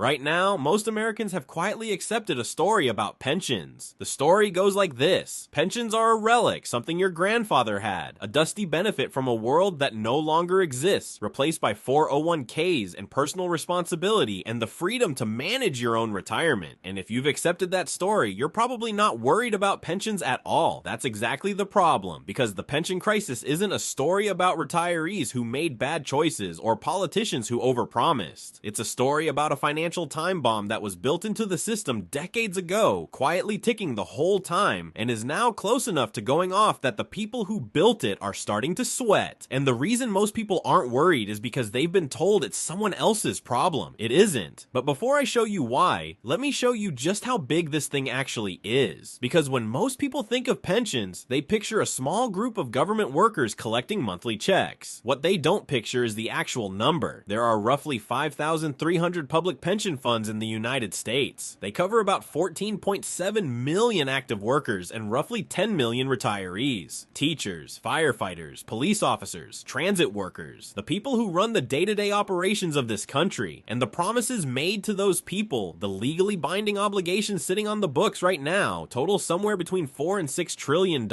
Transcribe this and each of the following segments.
Right now, most Americans have quietly accepted a story about pensions. The story goes like this. Pensions are a relic, something your grandfather had, a dusty benefit from a world that no longer exists, replaced by 401ks and personal responsibility and the freedom to manage your own retirement. And if you've accepted that story, you're probably not worried about pensions at all. That's exactly the problem, because the pension crisis isn't a story about retirees who made bad choices or politicians who overpromised. It's a story about a financial time bomb that was built into the system decades ago, quietly ticking the whole time, and is now close enough to going off that the people who built it are starting to sweat. And the reason most people aren't worried is because they've been told it's someone else's problem. It isn't. But before I show you why, let me show you just how big this thing actually is. Because when most people think of pensions, they picture a small group of government workers collecting monthly checks. What they don't picture is the actual number. There are roughly 5,300 public pension funds in the United States. They cover about 14.7 million active workers and roughly 10 million retirees. Teachers, firefighters, police officers, transit workers, the people who run the day-to-day operations of this country, and the promises made to those people, the legally binding obligations sitting on the books right now, total somewhere between $4 and $6 trillion,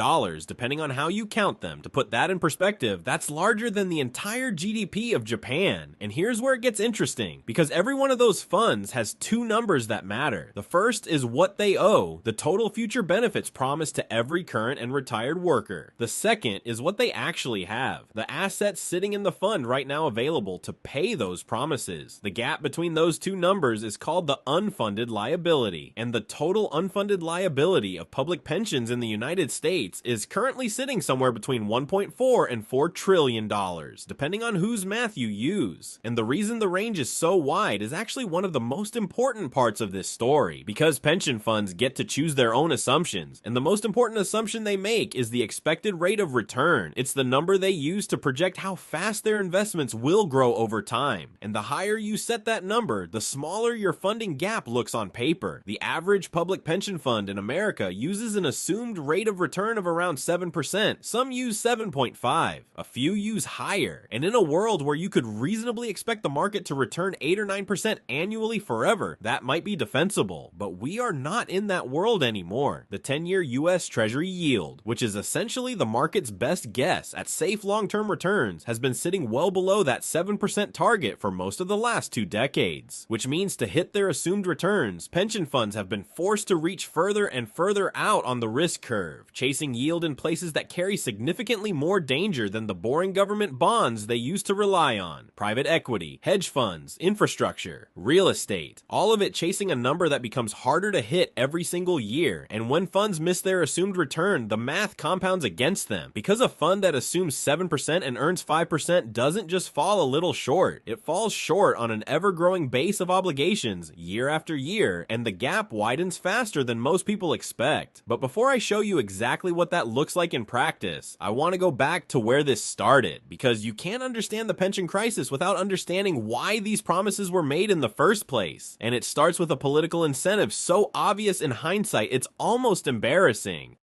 depending on how you count them. To put that in perspective, that's larger than the entire GDP of Japan. And here's where it gets interesting, because every one of those funds has two numbers that matter. The first is what they owe, the total future benefits promised to every current and retired worker. The second is what they actually have, the assets sitting in the fund right now available to pay those promises. The gap between those two numbers is called the unfunded liability, and the total unfunded liability of public pensions in the United States is currently sitting somewhere between 1.4 and $4 trillion, depending on whose math you use. And the reason the range is so wide is actually one of the most important parts of this story, because pension funds get to choose their own assumptions, and the most important assumption they make is the expected rate of return. It's the number they use to project how fast their investments will grow over time. And the higher you set that number, the smaller your funding gap looks on paper. The average public pension fund in America uses an assumed rate of return of around 7%. Some use 7.5, a few use higher. And in a world where you could reasonably expect the market to return 8 or 9% annually forever, that might be defensible. But we are not in that world anymore. The 10-year US Treasury yield, which is essentially the market's best guess at safe long-term returns, has been sitting well below that 7% target for most of the last 2 decades. Which means to hit their assumed returns, pension funds have been forced to reach further and further out on the risk curve, chasing yield in places that carry significantly more danger than the boring government bonds they used to rely on. Private equity, hedge funds, infrastructure, real estate, all of it chasing a number that becomes harder to hit every single year. And when funds miss their assumed return, the math compounds against them. Because a fund that assumes 7% and earns 5% doesn't just fall a little short, it falls short on an ever-growing base of obligations year after year, and the gap widens faster than most people expect. But before I show you exactly what that looks like in practice, I want to go back to where this started, because you can't understand the pension crisis without understanding why these promises were made in the first place. And it starts with a political incentive so obvious in hindsight it's almost embarrassing.